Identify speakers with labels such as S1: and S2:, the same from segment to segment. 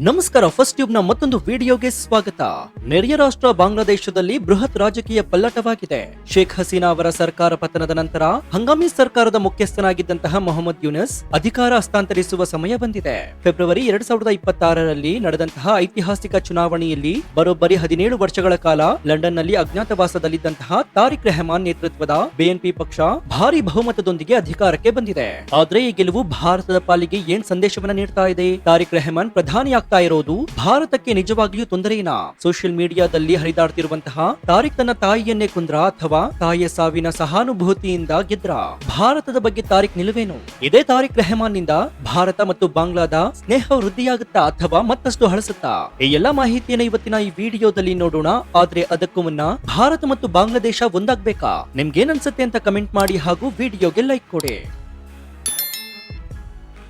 S1: ನಮಸ್ಕಾರ. First tube ನ ಮತ್ತೊಂದು ವಿಡಿಯೋಗೆ ಸ್ವಾಗತ. ನೆರೆಯ ರಾಷ್ಟ್ರ ಬಾಂಗ್ಲಾದೇಶದಲ್ಲಿ ಬೃಹತ್ ರಾಜಕೀಯ ಪಲ್ಲಟವಾಗಿದೆ. ಶೇಖ್ ಹಸೀನಾ ಅವರ ಸರ್ಕಾರ ಪತನದ ನಂತರ ಹಂಗಾಮಿ ಸರ್ಕಾರದ ಮುಖ್ಯಸ್ಥನಾಗಿದ್ದಂತಹ ಮೊಹಮ್ಮದ್ ಯೂನಸ್ ಅಧಿಕಾರ ಹಸ್ತಾಂತರಿಸುವ ಸಮಯ ಬಂದಿದೆ. ಫೆಬ್ರವರಿ 2026ರಲ್ಲಿ ನಡೆದಂತಹ ಐತಿಹಾಸಿಕ ಚುನಾವಣೆಯಲ್ಲಿ ಬರೋಬ್ಬರಿ 17 ವರ್ಷಗಳ ಕಾಲ ಲಂಡನ್ ನಲ್ಲಿ ಅಜ್ಞಾತವಾಸದಲ್ಲಿದ್ದಂತಹ ತಾರಿಕ್ ರೆಹಮಾನ್ ನೇತೃತ್ವದ ಬಿಎನ್ಪಿ ಪಕ್ಷ ಭಾರಿ ಬಹುಮತದೊಂದಿಗೆ ಅಧಿಕಾರಕ್ಕೆ ಬಂದಿದೆ. ಆದ್ರೆ ಈ ಗೆಲುವು ಭಾರತದ ಪಾಲಿಗೆ ಏನ್ ಸಂದೇಶವನ್ನ ನೀಡ್ತಾ ಇದೆ? ತಾರಿಕ್ ರೆಹಮಾನ್ ಪ್ರಧಾನಿ ಆಗ್ತಾ ಇರೋದು ಭಾರತಕ್ಕೆ ನಿಜವಾಗಿಯೂ ತೊಂದರೆನಾ? ಸೋಷಿಯಲ್ ಮೀಡಿಯಾದಲ್ಲಿ ಹರಿದಾಡ್ತಿರುವಂತಹ ತಾರಿಕ್ ತನ್ನ ತಾಯಿಯನ್ನೇ ಕೊಂದ್ರ ಅಥವಾ ತಾಯಿಯ ಸಾವಿನ ಸಹಾನುಭೂತಿಯಿಂದ ಗೆದ್ರ? ಭಾರತದ ಬಗ್ಗೆ ತಾರಿಕ್ ನಿಲುವೇನು? ಇದೇ ತಾರಿಕ್ ರೆಹಮಾನ್ ನಿಂದ ಭಾರತ ಮತ್ತು ಬಾಂಗ್ಲಾದ ಸ್ನೇಹ ವೃದ್ಧಿಯಾಗುತ್ತಾ ಅಥವಾ ಮತ್ತಷ್ಟು ಹಳಸುತ್ತಾ? ಈ ಎಲ್ಲಾ ಮಾಹಿತಿಯನ್ನು ಇವತ್ತಿನ ಈ ವಿಡಿಯೋದಲ್ಲಿ ನೋಡೋಣ. ಆದ್ರೆ ಅದಕ್ಕೂ ಮುನ್ನ ಭಾರತ ಮತ್ತು ಬಾಂಗ್ಲಾದೇಶ ಒಂದಾಗ್ಬೇಕಾ? ನಿಮ್ಗೇನನ್ಸುತ್ತೆ ಅಂತ ಕಮೆಂಟ್ ಮಾಡಿ ಹಾಗೂ ವಿಡಿಯೋಗೆ ಲೈಕ್ ಕೊಡಿ.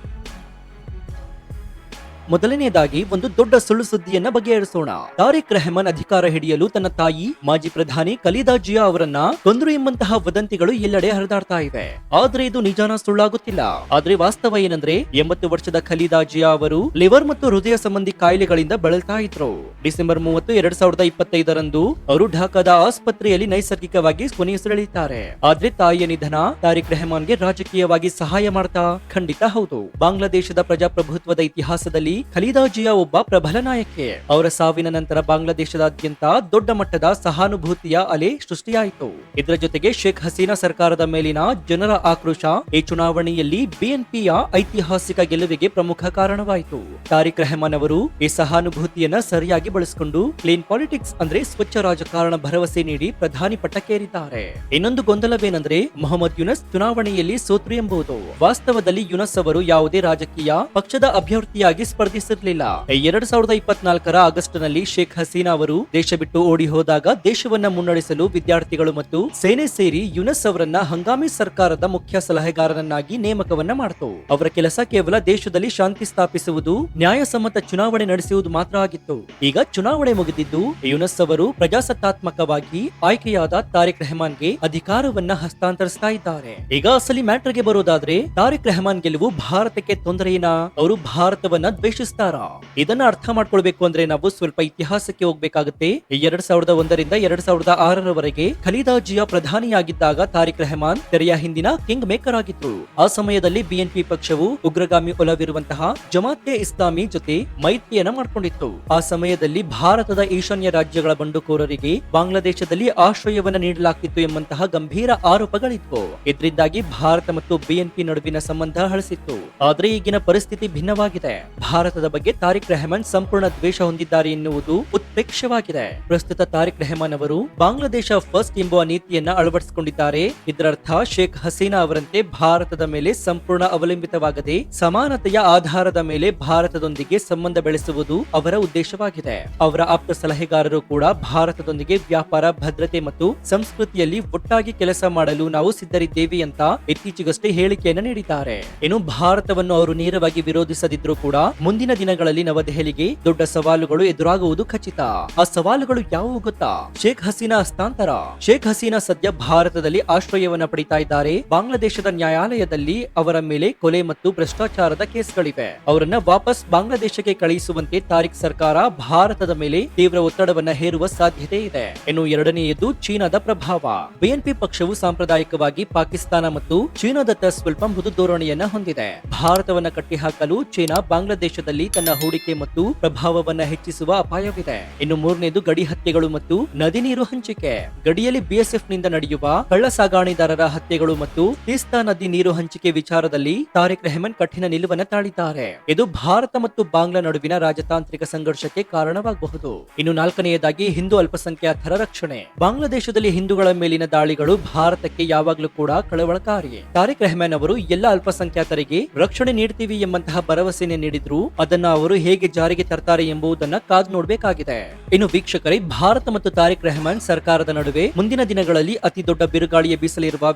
S1: ಮೊದಲನೆಯದಾಗಿ ಒಂದು ದೊಡ್ಡ ಸುಳ್ಳು ಸುದ್ದಿಯನ್ನ ಬಗೆಹರಿಸೋಣ. ತಾರಿಕ್ ರೆಹಮಾನ್ ಅಧಿಕಾರ ಹಿಡಿಯಲು ತನ್ನ ತಾಯಿ ಮಾಜಿ ಪ್ರಧಾನಿ ಖಲೀದಾ ಜಿಯಾ ಅವರನ್ನ ಕೊಂದ್ರು ಎಂಬಂತಹ ವದಂತಿಗಳು ಎಲ್ಲೆಡೆ ಹರಿದಾಡ್ತಾ ಇವೆ. ಆದ್ರೆ ಇದು ನಿಜಾನ ಸುಳ್ಳಾಗುತ್ತಿಲ್ಲ. ಆದ್ರೆ ವಾಸ್ತವ ಏನಂದ್ರೆ 80 ವರ್ಷದ ಖಲೀದಾ ಜಿಯಾ ಅವರು ಲಿವರ್ ಮತ್ತು ಹೃದಯ ಸಂಬಂಧಿ ಕಾಯಿಲೆಗಳಿಂದ ಬಳಲ್ತಾ ಇದ್ರು. ಡಿಸೆಂಬರ್ 30, 2025ರಂದು ಅವರು ಢಾಕಾದ ಆಸ್ಪತ್ರೆಯಲ್ಲಿ ನೈಸರ್ಗಿಕವಾಗಿ ಕೊನೆಯುಸಿರೆಳಿತಾರೆ. ಆದ್ರೆ ತಾಯಿಯ ನಿಧನ ತಾರಿಕ್ ರೆಹಮಾನ್ಗೆ ರಾಜಕೀಯವಾಗಿ ಸಹಾಯ ಮಾಡ್ತಾ? ಖಂಡಿತ ಹೌದು. ಬಾಂಗ್ಲಾದೇಶದ ಪ್ರಜಾಪ್ರಭುತ್ವದ ಇತಿಹಾಸದಲ್ಲಿ ಖಲೀದಾ ಜಿಯಾ ಒಬ್ಬ ಪ್ರಬಲ ನಾಯಕಿ. ಅವರ ಸಾವಿನ ನಂತರ ಬಾಂಗ್ಲಾದೇಶದಾದ್ಯಂತ ದೊಡ್ಡ ಮಟ್ಟದ ಸಹಾನುಭೂತಿಯ ಅಲೆ ಸೃಷ್ಟಿಯಾಯಿತು. ಇದರ ಜೊತೆಗೆ ಶೇಖ್ ಹಸೀನಾ ಸರ್ಕಾರದ ಮೇಲಿನ ಜನರ ಆಕ್ರೋಶ ಈ ಚುನಾವಣೆಯಲ್ಲಿ ಬಿಎನ್ಪಿಯ ಐತಿಹಾಸಿಕ ಗೆಲುವಿಗೆ ಪ್ರಮುಖ ಕಾರಣವಾಯಿತು. ತಾರಿಕ್ ರೆಹಮಾನ್ ಅವರು ಈ ಸಹಾನುಭೂತಿಯನ್ನ ಸರಿಯಾಗಿ ಬಳಸಿಕೊಂಡು ಕ್ಲೀನ್ ಪಾಲಿಟಿಕ್ಸ್ ಅಂದ್ರೆ ಸ್ವಚ್ಛ ರಾಜಕಾರಣ ಭರವಸೆ ನೀಡಿ ಪ್ರಧಾನಿ ಪಟ್ಟಕ್ಕೇರಿದ್ದಾರೆ. ಇನ್ನೊಂದು ಗೊಂದಲವೇನೆಂದ್ರೆ ಮೊಹಮ್ಮದ್ ಯೂನಸ್ ಚುನಾವಣೆಯಲ್ಲಿ ಸೋತ್ರು ಎಂಬುದು. ವಾಸ್ತವದಲ್ಲಿ ಯೂನಸ್ ಅವರು ಯಾವುದೇ ರಾಜಕೀಯ ಪಕ್ಷದ ಅಭ್ಯರ್ಥಿಯಾಗಿ ಸ್ಪರ್ಧಿಸಿರಲಿಲ್ಲ. 2024ರ ಆಗಸ್ಟ್ ನಲ್ಲಿ ಶೇಖ್ ಹಸೀನಾ ಅವರು ದೇಶ ಬಿಟ್ಟು ಓಡಿ ಹೋದಾಗ ದೇಶವನ್ನ ಮುನ್ನಡೆಸಲು ವಿದ್ಯಾರ್ಥಿಗಳು ಮತ್ತು ಸೇನೆ ಸೇರಿ ಯೂನಸ್ ಅವರನ್ನ ಹಂಗಾಮಿ ಸರ್ಕಾರದ ಮುಖ್ಯ ಸಲಹೆಗಾರನನ್ನಾಗಿ ನೇಮಕವನ್ನ ಮಾಡಿತು. ಅವರ ಕೆಲಸ ಕೇವಲ ದೇಶದಲ್ಲಿ ಶಾಂತಿ ಸ್ಥಾಪಿಸುವುದು, ನ್ಯಾಯಸಮ್ಮತ ಚುನಾವಣೆ ನಡೆಸುವುದು ಮಾತ್ರ ಆಗಿತ್ತು. ಈಗ ಚುನಾವಣೆ ಮುಗಿದಿದ್ದು ಯೂನಸ್ ಅವರು ಪ್ರಜಾಸತ್ತಾತ್ಮಕವಾಗಿ ಆಯ್ಕೆಯಾದ ತಾರಿಕ್ ರೆಹಮಾನ್ಗೆ ಅಧಿಕಾರವನ್ನ ಹಸ್ತಾಂತರಿಸ್ತಾ ಇದ್ದಾರೆ. ಈಗ ಅಸಲಿ ಮ್ಯಾಟರ್ಗೆ ಬರೋದಾದ್ರೆ ತಾರಿಕ್ ರೆಹಮಾನ್ ಗೆಲುವು ಭಾರತಕ್ಕೆ ತೊಂದರೆನಾ? ಅವರು ಭಾರತವನ್ನ ದ್ವೇಷಿಸ್ತಾರ? ಇದನ್ನ ಅರ್ಥ ಮಾಡ್ಕೊಳ್ಬೇಕು ಅಂದ್ರೆ ನಾವು ಸ್ವಲ್ಪ ಇತಿಹಾಸಕ್ಕೆ ಹೋಗ್ಬೇಕಾಗುತ್ತೆ. 2001ರಿಂದ 2006ರವರೆಗೆ ಖಲೀದಾ ಜಿಯಾ ಪ್ರಧಾನಿಯಾಗಿದ್ದಾಗ ತಾರಿಕ್ ರೆಹಮಾನ್ ತೆರೆಯ ಹಿಂದಿನ ಕಿಂಗ್ ಮೇಕರ್ ಆಗಿದ್ರು. ಆ ಸಮಯದಲ್ಲಿ ಬಿಎನ್ಪಿ ಪಕ್ಷವು ಉಗ್ರಗಾಮಿ ಒಲವಿರುವಂತಹ ಜಮಾತೆ ಇಸ್ಲಾಮಿ ಜೊತೆ ಮೈತ್ರಿಯನ್ನ ಮಾಡ್ಕೊಂಡಿತ್ತು. ಆ ಸಮಯದಲ್ಲಿ ಭಾರತದ ಈಶಾನ್ಯ ರಾಜ್ಯಗಳ ಬಂಡುಕೋರರಿಗೆ ಬಾಂಗ್ಲಾದೇಶದಲ್ಲಿ ಆಶ್ರಯವನ್ನ ನೀಡಲಾಗ್ತಿತ್ತು ಎಂಬಂತಹ ಗಂಭೀರ ಆರೋಪಗಳಿದ್ವು. ಇದರಿಂದಾಗಿ ಭಾರತ ಮತ್ತು ಬಿಎನ್ಪಿ ನಡುವಿನ ಸಂಬಂಧ ಹಳಸಿತ್ತು. ಆದ್ರೆ ಈಗಿನ ಪರಿಸ್ಥಿತಿ ಭಿನ್ನವಾಗಿದೆ. ಭಾರತದ ಬಗ್ಗೆ ತಾರಿಕ್ ರೆಹಮಾನ್ ಸಂಪೂರ್ಣ ದ್ವೇಷ ಹೊಂದಿದ್ದಾರೆ ಎನ್ನುವುದು ಉತ್ಪ್ರೇಕ್ಷವಾಗಿದೆ. ಪ್ರಸ್ತುತ ತಾರಿಕ್ ರೆಹಮಾನ್ ಅವರು ಬಾಂಗ್ಲಾದೇಶ ಫಸ್ಟ್ ಎಂಬುವ ನೀತಿಯನ್ನ ಅಳವಡಿಸಿಕೊಂಡಿದ್ದಾರೆ. ಇದರರ್ಥ ಶೇಖ್ ಹಸೀನಾ ಅವರಂತೆ ಭಾರತದ ಮೇಲೆ ಸಂಪೂರ್ಣ ಅವಲಂಬಿತವಾಗದೆ ಸಮಾನತೆಯ ಆಧಾರದ ಮೇಲೆ ಭಾರತದೊಂದಿಗೆ ಸಂಬಂಧ ಬೆಳೆಸುವುದು ಅವರ ಉದ್ದೇಶವಾಗಿದೆ. ಅವರ ಆಪ್ತ ಸಲಹೆಗಾರರು ಕೂಡ ಭಾರತದೊಂದಿಗೆ ವ್ಯಾಪಾರ, ಭದ್ರತೆ ಮತ್ತು ಸಂಸ್ಕೃತಿಯಲ್ಲಿ ಒಟ್ಟಾಗಿ ಕೆಲಸ ಮಾಡಲು ನಾವು ಸಿದ್ಧರಿದ್ದೇವೆ ಅಂತ ಇತ್ತೀಚೆಗಷ್ಟೇ ಹೇಳಿಕೆಯನ್ನು ನೀಡಿದ್ದಾರೆ. ಇನ್ನು ಭಾರತವನ್ನು ಅವರು ನೇರವಾಗಿ ವಿರೋಧಿಸದಿದ್ರೂ ಕೂಡ ಮುಂದಿನ ದಿನಗಳಲ್ಲಿ ನವದೆಹಲಿಗೆ ದೊಡ್ಡ ಸವಾಲುಗಳು ಎದುರಾಗುವುದು ಖಚಿತ. ಆ ಸವಾಲುಗಳು ಯಾವುವು ಗೊತ್ತಾ? ಶೇಖ್ ಹಸೀನಾ ಹಸ್ತಾಂತರ. ಶೇಖ್ ಹಸೀನಾ ಸದ್ಯ ಭಾರತದಲ್ಲಿ ಆಶ್ರಯವನ್ನ ಪಡಿತಾ ಇದ್ದಾರೆ. ಬಾಂಗ್ಲಾದೇಶದ ನ್ಯಾಯಾಲಯದಲ್ಲಿ ಅವರ ಮೇಲೆ ಕೊಲೆ ಮತ್ತು ಭ್ರಷ್ಟಾಚಾರದ ಕೇಸ್ಗಳಿವೆ. ಅವರನ್ನ ವಾಪಸ್ ಬಾಂಗ್ಲಾದೇಶಕ್ಕೆ ಕಳುಹಿಸುವಂತೆ ತಾರಿಕ್ ಸರ್ಕಾರ ಭಾರತದ ಮೇಲೆ ತೀವ್ರ ಒತ್ತಡವನ್ನ ಹೇರುವ ಸಾಧ್ಯತೆ ಇದೆ. ಇನ್ನು ಎರಡನೆಯದು ಚೀನಾದ ಪ್ರಭಾವ. ಬಿಎನ್ಪಿ ಪಕ್ಷವು ಸಾಂಪ್ರದಾಯಿಕವಾಗಿ ಪಾಕಿಸ್ತಾನ ಮತ್ತು ಚೀನಾದತ್ತ ಸ್ವಲ್ಪ ಮೃದು ಧೋರಣೆಯನ್ನ ಹೊಂದಿದೆ. ಭಾರತವನ್ನ ಕಟ್ಟಿಹಾಕಲು ಚೀನಾ ಬಾಂಗ್ಲಾದೇಶದಲ್ಲಿ ತನ್ನ ಹೂಡಿಕೆ ಮತ್ತು ಪ್ರಭಾವವನ್ನ ಹೆಚ್ಚಿಸುವ ಅಪಾಯವಿದೆ. ಇನ್ನು ಮೂರನೇದು ಗಡಿ ಹತ್ಯೆಗಳು ಮತ್ತು ನದಿ ನೀರು ಹಂಚಿಕೆ. ಗಡಿಯಲ್ಲಿ ಬಿಎಸ್ಎಫ್ ನಿಂದ ನಡೆಯುವ ಕಳ್ಳ ಸಾಗಾಣಿದಾರರ ಹತ್ಯೆಗಳು ಮತ್ತು ತೀಸ್ತಾ ನದಿ ನೀರು ಹಂಚಿಕೆ ವಿಚಾರದಲ್ಲಿ ತಾರಿಕ್ ರೆಹಮಾನ್ ಕಠಿಣ ನಿಲುವನ್ನು ತಾಳಿದ್ದಾರೆ. ಇದು ಭಾರತ ಮತ್ತು ಬಾಂಗ್ಲಾ ನಡುವಿನ ರಾಜತಾಂತ್ರಿಕ ಸಂಘರ್ಷಕ್ಕೆ ಕಾರಣವಾಗಬಹುದು. ಇನ್ನು ನಾಲ್ಕನೆಯದಾಗಿ ಹಿಂದೂ ಅಲ್ಪಸಂಖ್ಯಾತರ ರಕ್ಷಣೆ. ಬಾಂಗ್ಲಾದೇಶದಲ್ಲಿ ಹಿಂದೂಗಳ ಮೇಲಿನ ದಾಳಿಗಳು ಭಾರತಕ್ಕೆ ಯಾವಾಗಲೂ ಕೂಡ ಕಳವಳಕಾರಿ. ತಾರಿಕ್ ರೆಹಮಾನ್ ಅವರು ಎಲ್ಲ ಅಲ್ಪಸಂಖ್ಯಾತರಿಗೆ ರಕ್ಷಣೆ ನೀಡ್ತೀವಿ ಎಂಬಂತಹ ಭರವಸೆ ನೀಡಿದ್ರು. ಅದನ್ನ ಅವರು ಹೇಗೆ ಜಾರಿಗೆ ತರ್ತಾರೆ ಎಂಬುದನ್ನ ಕಾದು ನೋಡಬೇಕಾಗಿದೆ. ಇನ್ನು ವೀಕ್ಷಕರೇ, ಭಾರತ ಮತ್ತು ತಾರಿಕ್ ರೆಹಮಾನ್ ಸರ್ಕಾರದ ನಡುವೆ ಮುಂದಿನ ದಿನಗಳಲ್ಲಿ ಅತಿ ದೊಡ್ಡ ಬಿರುಗಾಳಿಯ ಬೀಸಲಿರುವ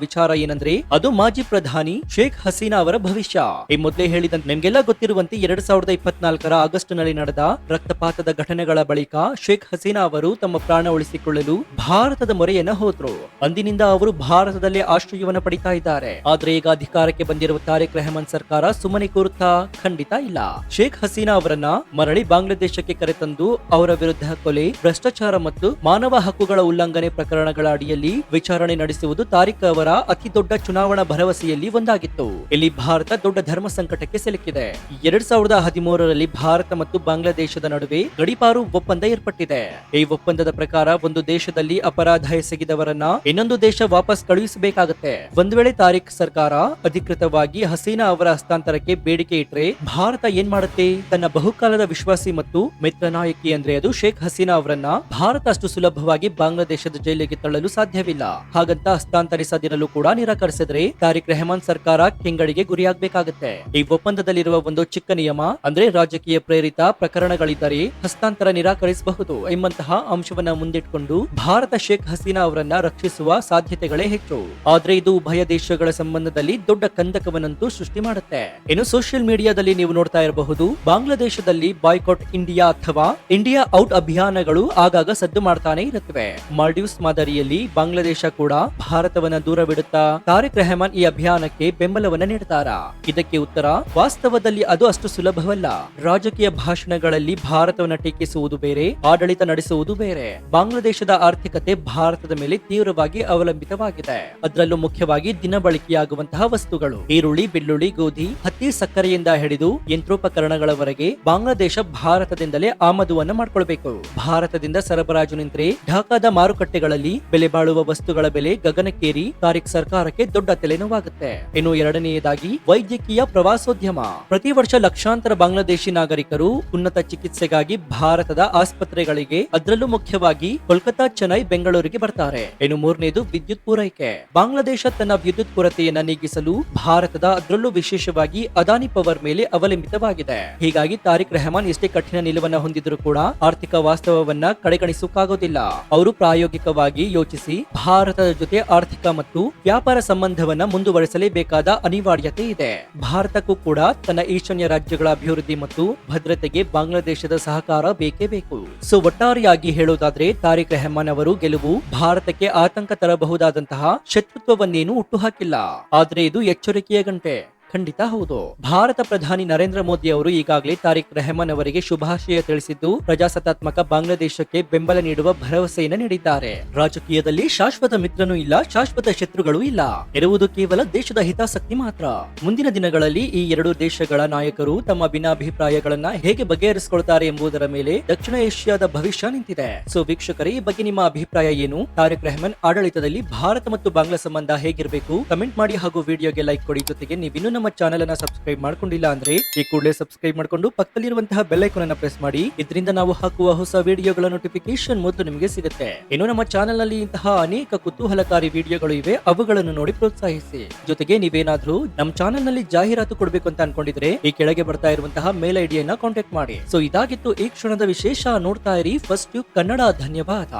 S1: ವಿಚಾರ ಏನಂದ್ರೆ ಅದು ಮಾಜಿ ಪ್ರಧಾನಿ ಶೇಖ್ ಹಸೀನಾ ಅವರ ಭವಿಷ್ಯ. ಈ ಮೊದಲೇ ಹೇಳಿದಂತೆ ನಿಮ್ಗೆಲ್ಲ ಗೊತ್ತಿರುವಂತೆ 2024ರ ಆಗಸ್ಟ್ ನಲ್ಲಿ ನಡೆದ ರಕ್ತಪಾತದ ಘಟನೆಗಳ ಬಳಿಕ ಶೇಖ್ ಹಸೀನಾ ಅವರು ತಮ್ಮ ಪ್ರಾಣ ಉಳಿಸಿಕೊಳ್ಳಲು ಭಾರತದ ಮೊರೆಯನ್ನ ಹೋದ್ರು. ಅಂದಿನಿಂದ ಅವರು ಭಾರತದಲ್ಲೇ ಆಶ್ರಯವನ್ನ ಪಡಿತಾ ಇದ್ದಾರೆ. ಆದ್ರೆ ಈಗ ಅಧಿಕಾರಕ್ಕೆ ಬಂದಿರುವ ತಾರಿಕ್ ರೆಹಮಾನ್ ಸರ್ಕಾರ ಸುಮ್ಮನೆ ಕೂರುತ್ತಾ? ಖಂಡಿತ ಇಲ್ಲ. ಶೇಖ್ ಶೇಖ್ ಹಸೀನಾ ಅವರನ್ನ ಮರಳಿ ಬಾಂಗ್ಲಾದೇಶಕ್ಕೆ ಕರೆತಂದು ಅವರ ವಿರುದ್ಧ ಕೊಲೆ, ಭ್ರಷ್ಟಾಚಾರ ಮತ್ತು ಮಾನವ ಹಕ್ಕುಗಳ ಉಲ್ಲಂಘನೆ ಪ್ರಕರಣಗಳ ಅಡಿಯಲ್ಲಿ ವಿಚಾರಣೆ ನಡೆಸುವುದು ತಾರಿಕ್ ಅವರ ಅತಿ ದೊಡ್ಡ ಚುನಾವಣಾ ಭರವಸೆಯಲ್ಲಿ ಒಂದಾಗಿತ್ತು. ಇಲ್ಲಿ ಭಾರತ ದೊಡ್ಡ ಧರ್ಮ ಸಂಕಟಕ್ಕೆ ಸಿಲುಕಿದೆ. 2013ರಲ್ಲಿ ಭಾರತ ಮತ್ತು ಬಾಂಗ್ಲಾದೇಶದ ನಡುವೆ ಗಡೀಪಾರು ಒಪ್ಪಂದ ಏರ್ಪಟ್ಟಿದೆ. ಈ ಒಪ್ಪಂದದ ಪ್ರಕಾರ ಒಂದು ದೇಶದಲ್ಲಿ ಅಪರಾಧ ಎಸಗಿದವರನ್ನ ಇನ್ನೊಂದು ದೇಶ ವಾಪಸ್ ಕಳುಹಿಸಬೇಕಾಗುತ್ತೆ. ಒಂದು ವೇಳೆ ತಾರಿಕ್ ಸರ್ಕಾರ ಅಧಿಕೃತವಾಗಿ ಹಸೀನಾ ಅವರ ಹಸ್ತಾಂತರಕ್ಕೆ ಬೇಡಿಕೆ ಇಟ್ರೆ ಭಾರತ ಏನ್ ಮಾಡುತ್ತೆ? ತನ್ನ ಬಹುಕಾಲದ ವಿಶ್ವಾಸಿ ಮತ್ತು ಮಿತ್ರ ನಾಯಕಿ ಅಂದ್ರೆ ಅದು ಶೇಖ್ ಹಸೀನಾ ಅವರನ್ನ ಭಾರತ ಅಷ್ಟು ಸುಲಭವಾಗಿ ಬಾಂಗ್ಲಾದೇಶದ ಜೈಲಿಗೆ ತಳ್ಳಲು ಸಾಧ್ಯವಿಲ್ಲ. ಹಾಗಂತ ಹಸ್ತಾಂತರಿಸದಿರಲು ಕೂಡ ನಿರಾಕರಿಸಿದ್ರೆ ತಾರಿಕ್ ರೆಹಮಾನ್ ಸರ್ಕಾರ ಕೆಂಗಡಿಗೆ ಗುರಿಯಾಗಬೇಕಾಗುತ್ತೆ. ಈ ಒಪ್ಪಂದದಲ್ಲಿರುವ ಒಂದು ಚಿಕ್ಕ ನಿಯಮ ಅಂದ್ರೆ ರಾಜಕೀಯ ಪ್ರೇರಿತ ಪ್ರಕರಣಗಳಿದ್ದರೆ ಹಸ್ತಾಂತರ ನಿರಾಕರಿಸಬಹುದು ಎಂಬಂತಹ ಅಂಶವನ್ನ ಮುಂದಿಟ್ಕೊಂಡು ಭಾರತ ಶೇಖ್ ಹಸೀನಾ ಅವರನ್ನ ರಕ್ಷಿಸುವ ಸಾಧ್ಯತೆಗಳೇ ಹೆಚ್ಚು. ಆದ್ರೆ ಇದು ಉಭಯ ದೇಶಗಳ ಸಂಬಂಧದಲ್ಲಿ ದೊಡ್ಡ ಕಂದಕವನ್ನಂತೂ ಸೃಷ್ಟಿ ಮಾಡುತ್ತೆ. ಇನ್ನು ಸೋಷಿಯಲ್ ಮೀಡಿಯಾದಲ್ಲಿ ನೀವು ನೋಡ್ತಾ ಇರಬಹುದು, ಬಾಂಗ್ಲಾದೇಶದಲ್ಲಿ ಬಾಯ್ಕಾಟ್ ಇಂಡಿಯಾ ಅಥವಾ ಇಂಡಿಯಾ ಔಟ್ ಅಭಿಯಾನಗಳು ಆಗಾಗ ಸದ್ದು ಮಾಡ್ತಾನೆ ಇರುತ್ತವೆ. ಮಾಲ್ಡೀವ್ಸ್ ಮಾದರಿಯಲ್ಲಿ ಬಾಂಗ್ಲಾದೇಶ ಕೂಡ ಭಾರತವನ್ನ ದೂರವಿಡುತ್ತಾ ತಾರಿಕ್ ರೆಹಮಾನ್ ಈ ಅಭಿಯಾನಕ್ಕೆ ಬೆಂಬಲವನ್ನ ನೀಡುತ್ತಾರಾ? ಇದಕ್ಕೆ ಉತ್ತರ, ವಾಸ್ತವದಲ್ಲಿ ಅದು ಅಷ್ಟು ಸುಲಭವಲ್ಲ. ರಾಜಕೀಯ ಭಾಷಣಗಳಲ್ಲಿ ಭಾರತವನ್ನ ಟೀಕಿಸುವುದು ಬೇರೆ, ಆಡಳಿತ ನಡೆಸುವುದು ಬೇರೆ. ಬಾಂಗ್ಲಾದೇಶದ ಆರ್ಥಿಕತೆ ಭಾರತದ ಮೇಲೆ ತೀವ್ರವಾಗಿ ಅವಲಂಬಿತವಾಗಿದೆ. ಅದರಲ್ಲೂ ಮುಖ್ಯವಾಗಿ ದಿನಬಳಕೆಯಾಗುವಂತಹ ವಸ್ತುಗಳು, ಈರುಳ್ಳಿ, ಬೆಳ್ಳುಳ್ಳಿ, ಗೋಧಿ, ಹತ್ತಿ, ಸಕ್ಕರೆಯಿಂದ ಹಿಡಿದು ಯಂತ್ರೋಪಕರಣಗಳವರೆಗೆ ಬಾಂಗ್ಲಾದೇಶ ಭಾರತದಿಂದಲೇ ಆಮದುವನ್ನ ಮಾಡ್ಕೊಳ್ಬೇಕು. ಭಾರತದಿಂದ ಸರಬರಾಜು ನಿಂತರೆ ಢಾಕಾದ ಮಾರುಕಟ್ಟೆಗಳಲ್ಲಿ ಬೆಲೆ ಬಾಳುವ ವಸ್ತುಗಳ ಬೆಲೆ ಗಗನಕ್ಕೇರಿ ತಾರಿಕ್ ಸರ್ಕಾರಕ್ಕೆ ದೊಡ್ಡ ತಲೆನೋವಾಗುತ್ತೆ. ಇನ್ನು ಎರಡನೆಯದಾಗಿ ವೈದ್ಯಕೀಯ ಪ್ರವಾಸೋದ್ಯಮ. ಪ್ರತಿ ವರ್ಷ ಲಕ್ಷಾಂತರ ಬಾಂಗ್ಲಾದೇಶಿ ನಾಗರಿಕರು ಉನ್ನತ ಚಿಕಿತ್ಸೆಗಾಗಿ ಭಾರತದ ಆಸ್ಪತ್ರೆಗಳಿಗೆ, ಅದರಲ್ಲೂ ಮುಖ್ಯವಾಗಿ ಕೋಲ್ಕತಾ, ಚೆನ್ನೈ, ಬೆಂಗಳೂರಿಗೆ ಬರ್ತಾರೆ. ಇನ್ನು ಮೂರನೇದು ವಿದ್ಯುತ್ ಪೂರೈಕೆ. ಬಾಂಗ್ಲಾದೇಶ ತನ್ನ ವಿದ್ಯುತ್ ಕೊರತೆಯನ್ನ ನೀಗಿಸಲು ಭಾರತದ, ಅದರಲ್ಲೂ ವಿಶೇಷವಾಗಿ ಅದಾನಿ ಪವರ್ ಮೇಲೆ ಅವಲಂಬಿತವಾಗಿದೆ. ಹೀಗಾಗಿ ತಾರಿಕ್ ರೆಹಮಾನ್ ಎಷ್ಟೇ ಕಠಿಣ ನಿಲುವನ್ನ ಹೊಂದಿದ್ರು ಕೂಡ ಆರ್ಥಿಕ ವಾಸ್ತವವನ್ನ ಕಡೆಗಣಿಸಕ್ಕಾಗೋದಿಲ್ಲ. ಅವರು ಪ್ರಾಯೋಗಿಕವಾಗಿ ಯೋಚಿಸಿ ಭಾರತದ ಜೊತೆ ಆರ್ಥಿಕ ಮತ್ತು ವ್ಯಾಪಾರ ಸಂಬಂಧವನ್ನ ಮುಂದುವರಿಸಲೇಬೇಕಾದ ಅನಿವಾರ್ಯತೆ ಇದೆ. ಭಾರತಕ್ಕೂ ಕೂಡ ತನ್ನ ಈಶಾನ್ಯ ರಾಜ್ಯಗಳ ಅಭಿವೃದ್ಧಿ ಮತ್ತು ಭದ್ರತೆಗೆ ಬಾಂಗ್ಲಾದೇಶದ ಸಹಕಾರ ಬೇಕೇ ಬೇಕು. ಸೊ ಒಟ್ಟಾರೆಯಾಗಿ ಹೇಳೋದಾದ್ರೆ ತಾರಿಕ್ ರೆಹಮಾನ್ ಅವರು ಗೆಲುವು ಭಾರತಕ್ಕೆ ಆತಂಕ ತರಬಹುದಾದಂತಹ ಶತ್ರುತ್ವವನ್ನೇನು ಹುಟ್ಟುಹಾಕಿಲ್ಲ. ಆದ್ರೆ ಇದು ಎಚ್ಚರಿಕೆಯ ಗಂಟೆ. ಖಂಡಿತ ಹೌದು. ಭಾರತ ಪ್ರಧಾನಿ ನರೇಂದ್ರ ಮೋದಿ ಅವರು ಈಗಾಗಲೇ ತಾರಿಕ್ ರೆಹಮಾನ್ ಅವರಿಗೆ ಶುಭಾಶಯ ತಿಳಿಸಿದ್ದು, ಪ್ರಜಾಸತ್ತಾತ್ಮಕ ಬಾಂಗ್ಲಾದೇಶಕ್ಕೆ ಬೆಂಬಲ ನೀಡುವ ಭರವಸೆಯನ್ನು ನೀಡಿದ್ದಾರೆ. ರಾಜಕೀಯದಲ್ಲಿ ಶಾಶ್ವತ ಮಿತ್ರನೂ ಇಲ್ಲ, ಶಾಶ್ವತ ಶತ್ರುಗಳೂ ಇಲ್ಲ. ಇರುವುದು ಕೇವಲ ದೇಶದ ಹಿತಾಸಕ್ತಿ ಮಾತ್ರ. ಮುಂದಿನ ದಿನಗಳಲ್ಲಿ ಈ ಎರಡು ದೇಶಗಳ ನಾಯಕರು ತಮ್ಮ ಭಿನ್ನಾಭಿಪ್ರಾಯಗಳನ್ನ ಹೇಗೆ ಬಗೆಹರಿಸಿಕೊಳ್ತಾರೆ ಎಂಬುದರ ಮೇಲೆ ದಕ್ಷಿಣ ಏಷ್ಯಾದ ಭವಿಷ್ಯ ನಿಂತಿದೆ. ಸೊ ವೀಕ್ಷಕರೇ, ಈ ಬಗ್ಗೆ ನಿಮ್ಮ ಅಭಿಪ್ರಾಯ ಏನು? ತಾರಿಕ್ ರೆಹಮಾನ್ ಆಡಳಿತದಲ್ಲಿ ಭಾರತ ಮತ್ತು ಬಾಂಗ್ಲಾ ಸಂಬಂಧ ಹೇಗಿರಬೇಕು? ಕಮೆಂಟ್ ಮಾಡಿ ಹಾಗೂ ವಿಡಿಯೋಗೆ ಲೈಕ್ ಕೊಡಿ. ಜೊತೆಗೆ ನೀವಿನ್ನೂ ನಮ್ಮ ಚಾನೆಲ್ ಅನ್ನ ಸಬ್ಸ್ಕ್ರೈಬ್ ಮಾಡ್ಕೊಂಡಿಲ್ಲ ಅಂದ್ರೆ ಈ ಕೂಡಲೇ ಸಬ್ಸ್ಕ್ರೈಬ್ ಮಾಡ್ಕೊಂಡು ಪಕ್ಕದಲ್ಲಿರುವಂತಹ ಬೆಲ್ ಐಕಾನ್ ಅನ್ನ ಪ್ರೆಸ್ ಮಾಡಿ. ಇದರಿಂದ ನಾವು ಹಾಕುವ ಹೊಸ ವಿಡಿಯೋಗಳ ನೋಟಿಫಿಕೇಶನ್ ಮೊದಲು ನಿಮಗೆ ಸಿಗುತ್ತೆ. ಇನ್ನು ನಮ್ಮ ಚಾನೆಲ್ ನಲ್ಲಿ ಇಂತಹ ಅನೇಕ ಕುತೂಹಲಕಾರಿ ವಿಡಿಯೋಗಳು ಇವೆ, ಅವುಗಳನ್ನು ನೋಡಿ ಪ್ರೋತ್ಸಾಹಿಸಿ. ಜೊತೆಗೆ ನೀವೇನಾದ್ರೂ ನಮ್ಮ ಚಾನೆಲ್ ನಲ್ಲಿ ಜಾಹೀರಾತು ಕೊಡಬೇಕು ಅಂತ ಅನ್ಕೊಂಡಿದ್ರೆ ಈ ಕೆಳಗೆ ಬರ್ತಾ ಇರುವಂತಹ ಮೇಲ್ ಐಡಿಯನ್ನ ಕಾಂಟ್ಯಾಕ್ಟ್ ಮಾಡಿ. ಸೊ ಇದಾಗಿತ್ತು ಈ ಕ್ಷಣದ ವಿಶೇಷ. ನೋಡ್ತಾ ಇರಿ ಫಸ್ಟ್ ಯು ಕನ್ನಡ. ಧನ್ಯವಾದ.